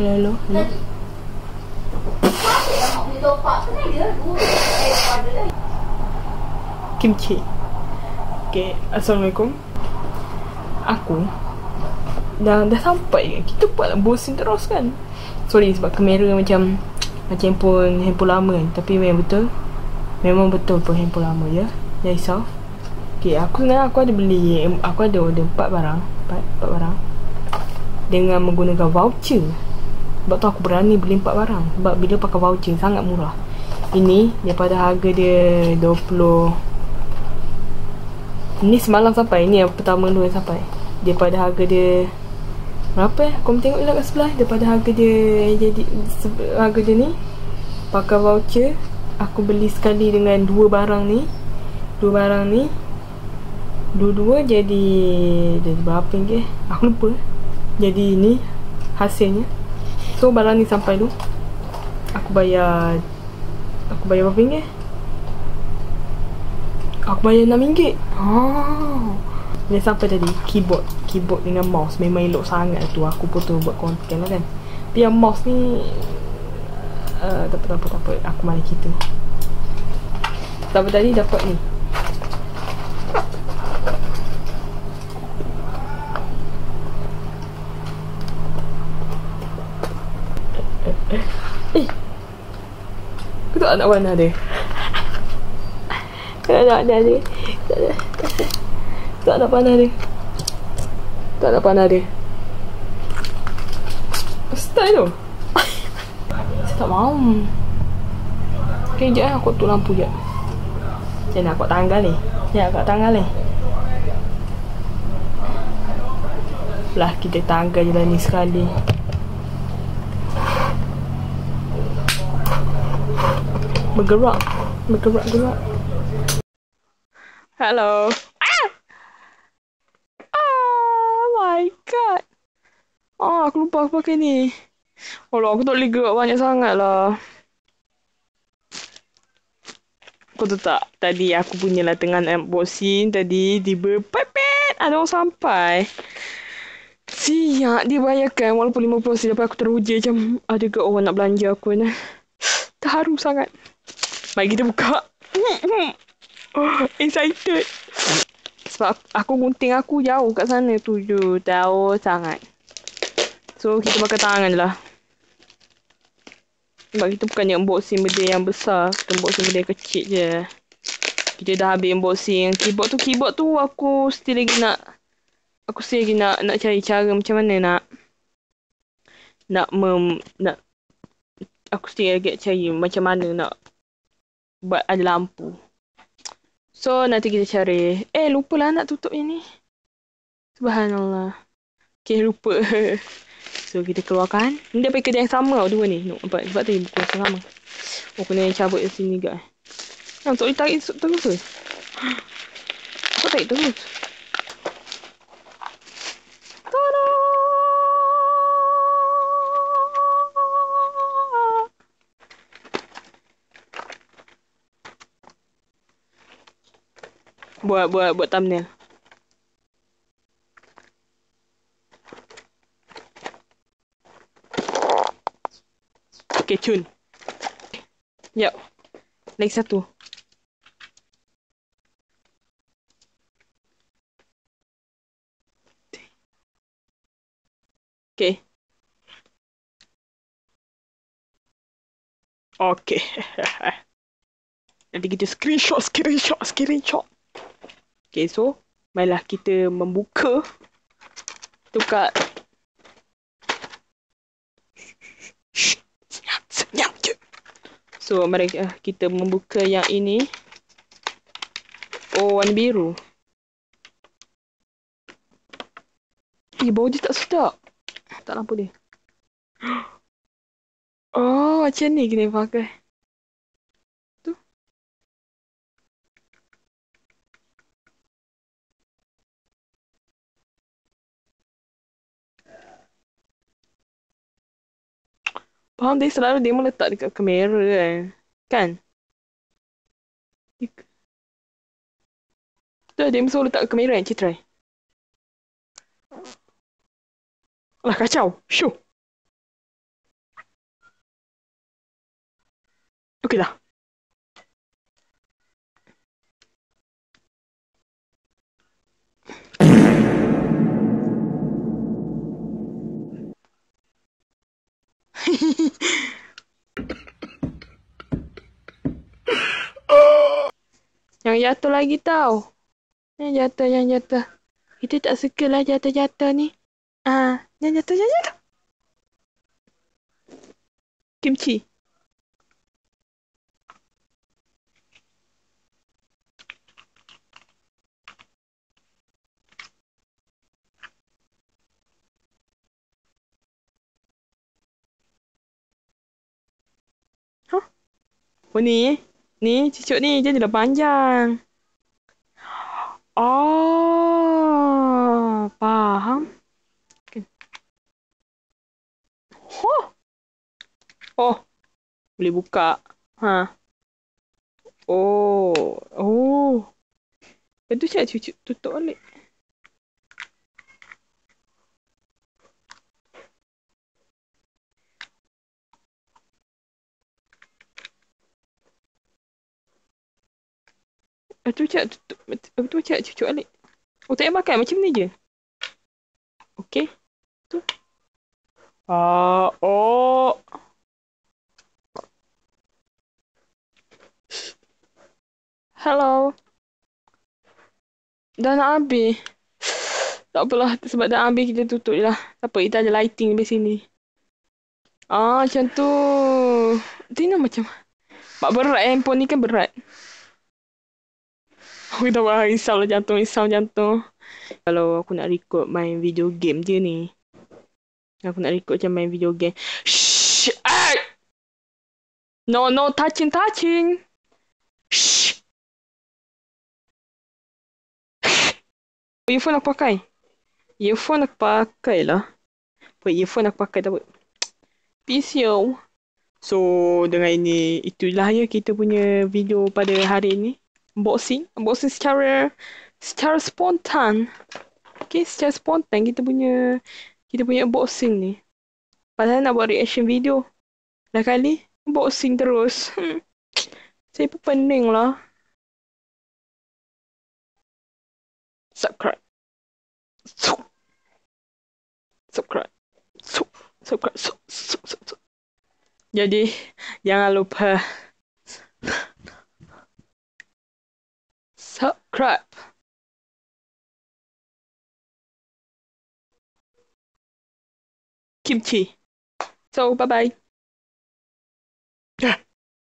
Hello. Kimchi. Okay, Assalamualaikum. Aku dah sampai kan. Kita buat bosin terus kan. Sorry sebab kamera macam handphone lama kan. Tapi memang betul pun handphone lama je. Jangan risau. Okay, aku ada order 4 barang dengan menggunakan voucher. Sebab tu aku berani beli 4 barang. Sebab bila pakai voucher sangat murah. Ini daripada harga dia 20. Ini semalam sampai. Ini yang pertama dulu yang sampai. Daripada harga dia berapa Kau tengok je lah kat sebelah. Daripada harga dia harga dia ni, pakai voucher aku beli sekali dengan 2 barang ni. Dua-dua jadi berapa ringgit? Aku lupa. Jadi ni hasilnya. So barang ni sampai tu Aku bayar berapa ringgit? Aku bayar RM6. Dia sampai tadi keyboard dengan mouse. Memang elok sangat tu. Aku pun tu buat konten lah kan. Tapi yang mouse ni tak apa. Aku malah cerita. Sampai tadi dapat ni. Aku tak nak warna dia. Tak nak panah dia. Style tu. Saya tak mahu. Okay, sekejap aku tutup lampu sekejap. Macam mana aku tanggal ni? Lah, kita tanggal je lah ni sekali. Bergerak. Hello. Oh my god. Aku lupa aku pakai ni. Alah, aku tak boleh gerak banyak sangat lah. Kau tahu tak? Tadi aku punyalah tengah nak unboxing. Tadi tiba pepet. Ada orang sampai. Siap dibayarkan walaupun 50 sen. Lepas aku teruja macam ada ke orang nak belanja aku ni. Terharu sangat. Mari kita buka. Excited. Sebab aku gunting aku jauh kat sana tu je. Jauh sangat. So kita pakai tangan je lah. Sebab kita bukannya unboxing benda yang besar. Kita unboxing benda yang kecil je. Kita dah habis unboxing keyboard tu aku still lagi nak cari cara macam mana aku still lagi cari macam mana nak buat ada lampu. So nanti kita cari. Lupalah nak tutup yang ni. Subhanallah. Okay, lupa. So kita keluarkan. Ni dia pakai kedai yang sama dua ni. Sebab tadi buku yang sama. Kena cabut di sini juga. Tak boleh tarik terus ke? Kau tarik terus. Tada! Buat thumbnail. Okay, cun. Yap. Lagi satu. Okay. Okay. Nanti kita screenshot. Okay, so marilah kita membuka. Tukar. Senyap je. So mari kita membuka yang ini. Warna biru. Bau dia tak sedap. Tak lampu dia. Macam ni kena pakai. Tu. Faham dia selalu dia meletak dekat kamera kan? Dah dia selalu letak kamera kan? Cik try. Alah kacau. Syuh. Okey dah. Yang jatuh lagi tau. Yang jatuh. Kita tak suka lah jatuh-jatuh ni. Yang jatuh, yang jatuh. Kimchi. Hah? Oh ni. Ni cucuk ni jadilah panjang. Oh, faham. Oh, oh, boleh buka. Ha. Oh, oh. Itu saya cucuk tutup balik. Itu cak tutup. Itu cak cucuk balik. Oh, tak payah makan macam ni je. Okey. Tu. Oh. Hello. Dah nak habis. Tak apalah, sebab dah habis kita tutup je lah. Tak apa, kita ada lighting di sini. Macam tu. Tina macam... Mak berat handphone ni kan berat. Aku tak faham, risau jantung. Kalau aku nak record main video game je ni. Aku nak record macam main video game. Shh! No, touching. Shh! Earphone aku pakai. Earphone aku pakai lah. Earphone aku pakai tak apa. PCO. So, dengan ini, itulah ya kita punya video pada hari ini. Unboxing secara spontan. Okay, secara spontan kita punya unboxing ni. Padahal nak buat reaction video. Dah kali, unboxing terus. Saya pun pening lah. Subscribe. Jadi, jangan lupa subscribe. Kimchi. So, bye-bye.